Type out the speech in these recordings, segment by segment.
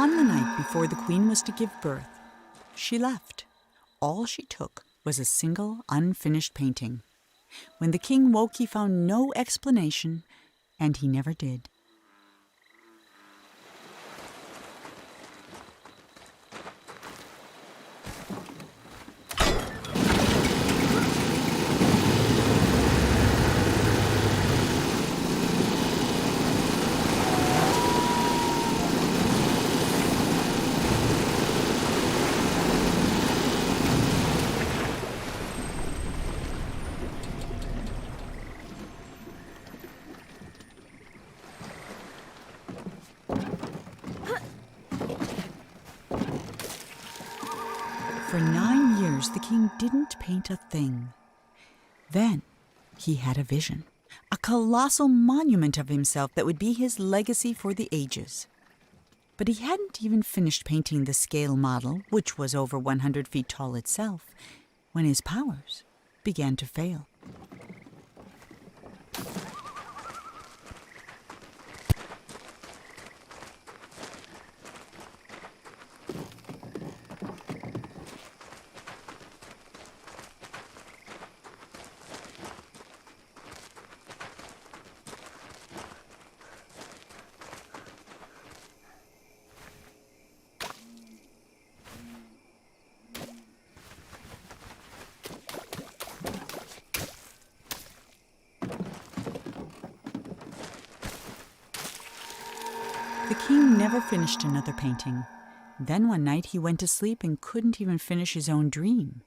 On the night before the queen was to give birth, she left. All she took was a single unfinished painting. When the king woke, he found no explanation, and he never did. For 9 years, the king didn't paint a thing. Then he had a vision, a colossal monument of himself that would be his legacy for the ages. But he hadn't even finished painting the scale model, which was over 100 feet tall itself, when his powers began to fail. The king never finished another painting. Then one night he went to sleep and couldn't even finish his own dream,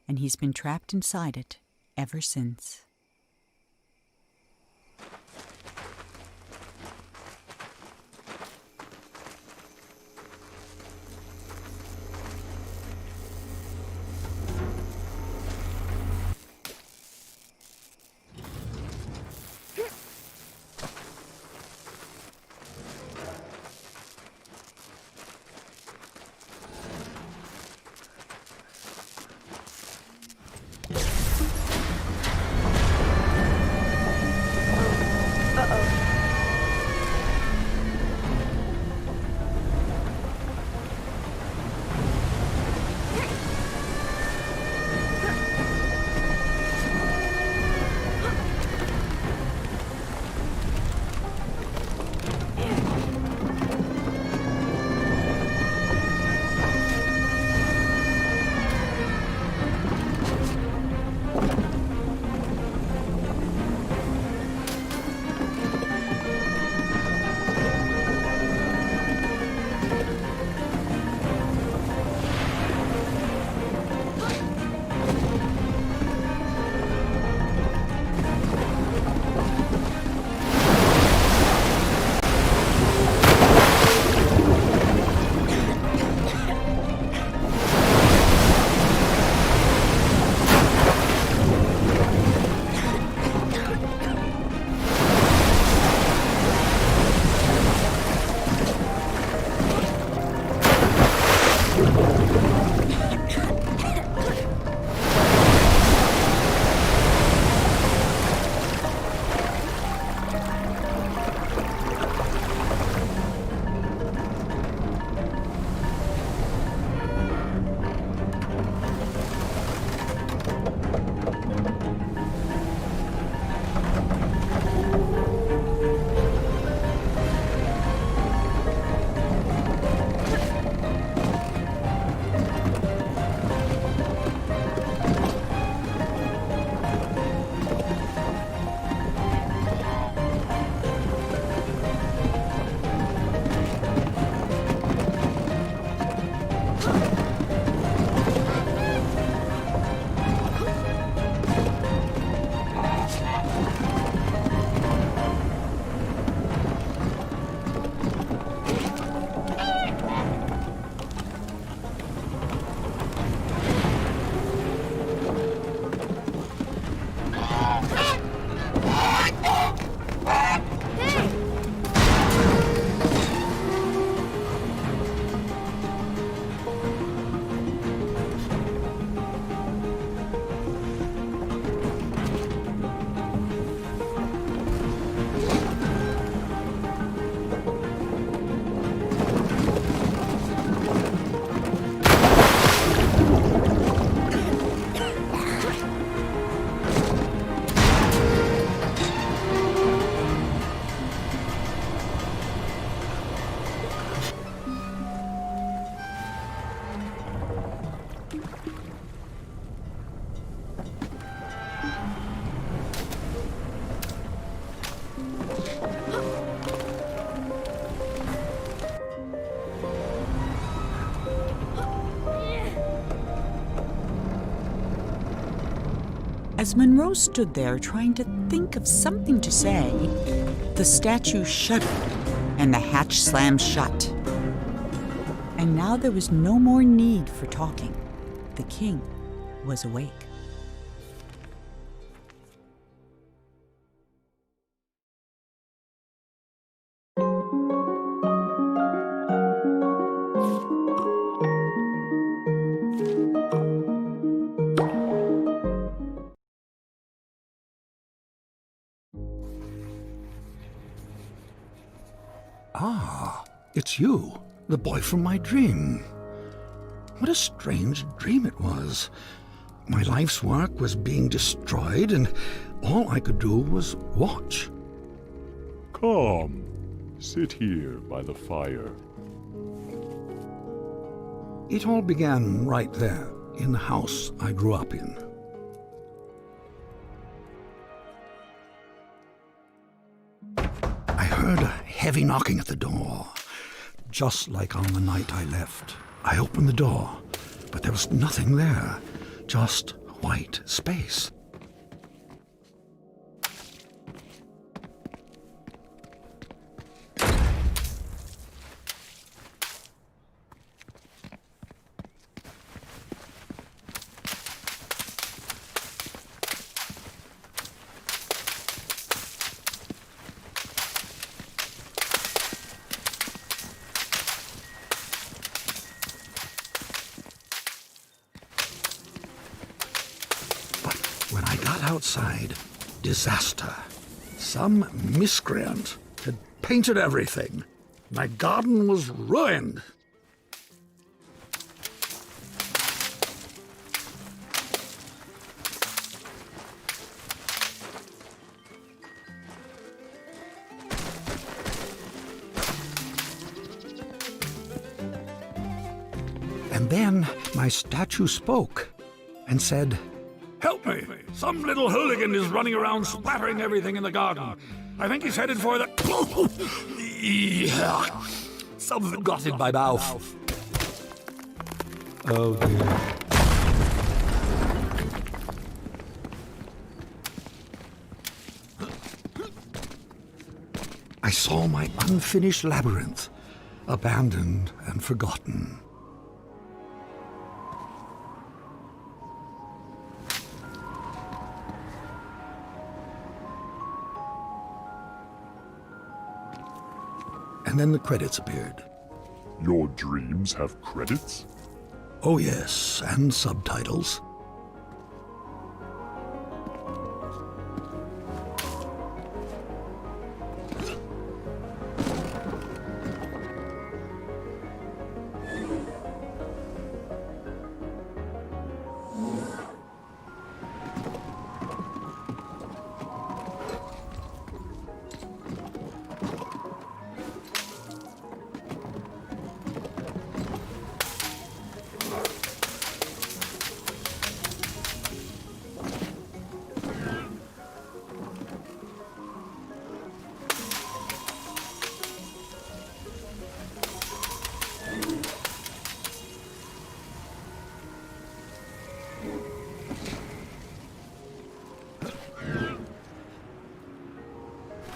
and he's been trapped inside it ever since. As Monroe stood there trying to think of something to say, the statue shuddered and the hatch slammed shut. And now there was no more need for talking. The king was awake. Ah, it's you, the boy from my dream. What a strange dream it was. My life's work was being destroyed, and all I could do was watch. Come, sit here by the fire. It all began right there, in the house I grew up in. I heard a heavy knocking at the door, just like on the night I left. I opened the door, but there was nothing there, just white space. When I got outside, disaster. Some miscreant had painted everything. My garden was ruined. And then my statue spoke and said, "Help me! Some little hooligan is running around splattering everything in the garden. I think he's headed for the..." Something got in my mouth. Oh dear. I saw my unfinished labyrinth, abandoned and forgotten. And then the credits appeared. Your dreams have credits? Oh yes, and subtitles.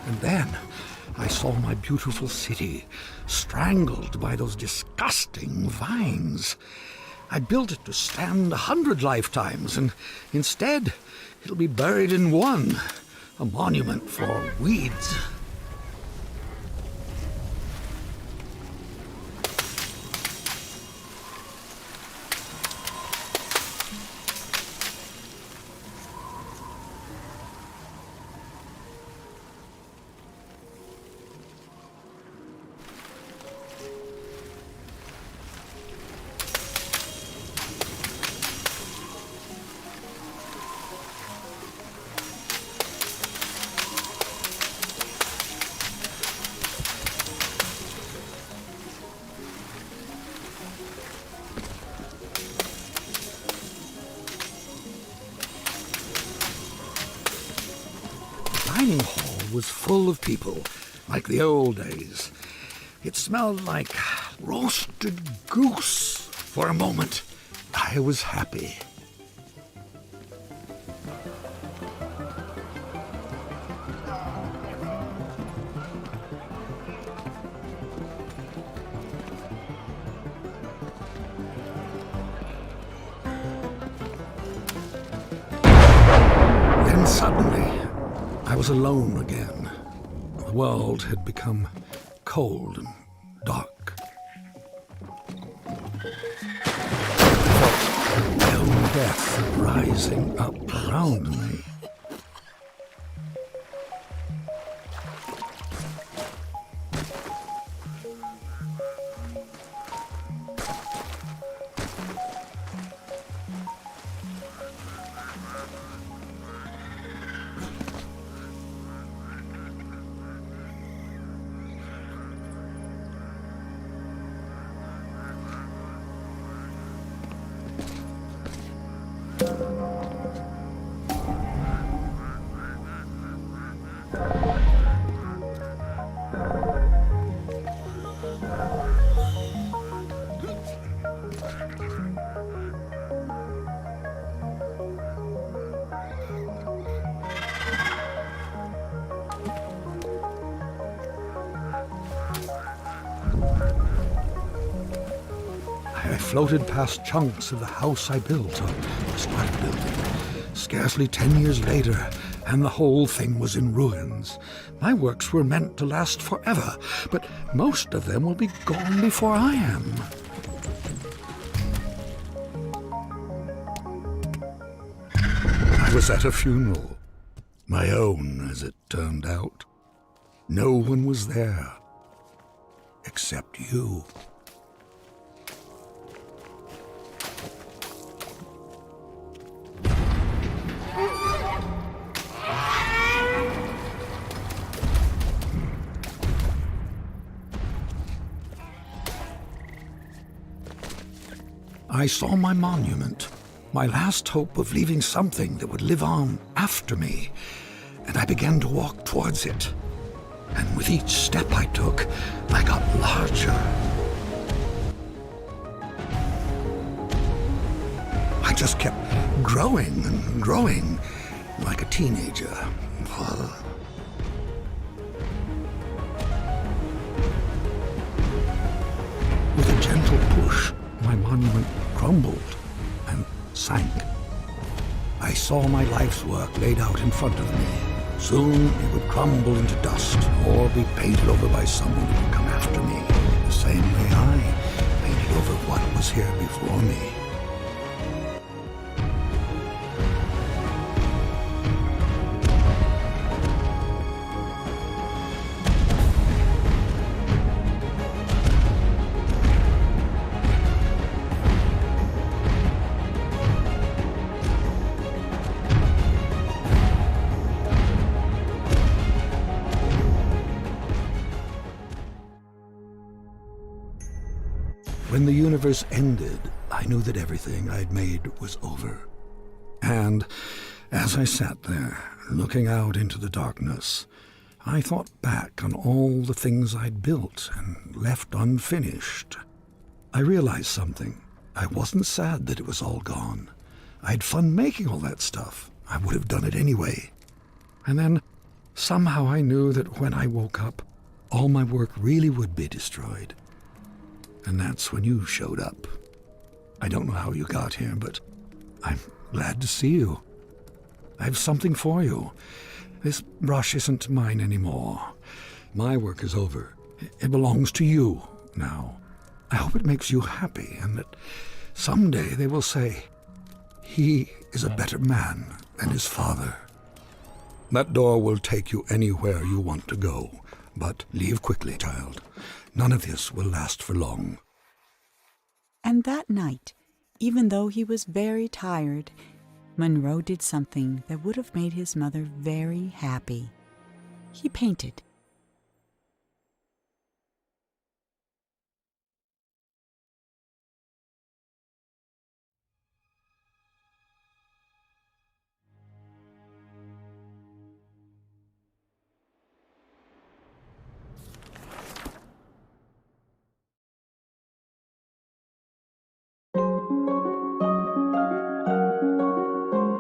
And then I saw my beautiful city strangled by those disgusting vines. I built it to stand 100 lifetimes, and instead it'll be buried in one, a monument for weeds. The dining hall was full of people, like the old days. It smelled like roasted goose. For a moment, I was happy. Suddenly, I was alone again. The world had become cold and dark. I felt my own death rising up around me. I floated past chunks of the house I built, or started building. Scarcely 10 years later, and the whole thing was in ruins. My works were meant to last forever, but most of them will be gone before I am. I was at a funeral. My own, as it turned out. No one was there, except you. I saw my monument, my last hope of leaving something that would live on after me, and I began to walk towards it. And with each step I took, I got larger. I just kept growing and growing, like a teenager. With a gentle push, my monument crumbled and sank. I saw my life's work laid out in front of me. Soon it would crumble into dust or be painted over by someone who would come after me, the same way I painted over what was here before me. When the universe ended, I knew that everything I'd made was over. And as I sat there, looking out into the darkness, I thought back on all the things I'd built and left unfinished. I realized something. I wasn't sad that it was all gone. I had fun making all that stuff. I would have done it anyway. And then, somehow I knew that when I woke up, all my work really would be destroyed. And that's when you showed up. I don't know how you got here, but I'm glad to see you. I have something for you. This brush isn't mine anymore. My work is over. It belongs to you now. I hope it makes you happy, and that someday they will say, he is a better man than his father. That door will take you anywhere you want to go, but leave quickly, child. None of this will last for long. And that night, even though he was very tired, Monroe did something that would have made his mother very happy. He painted.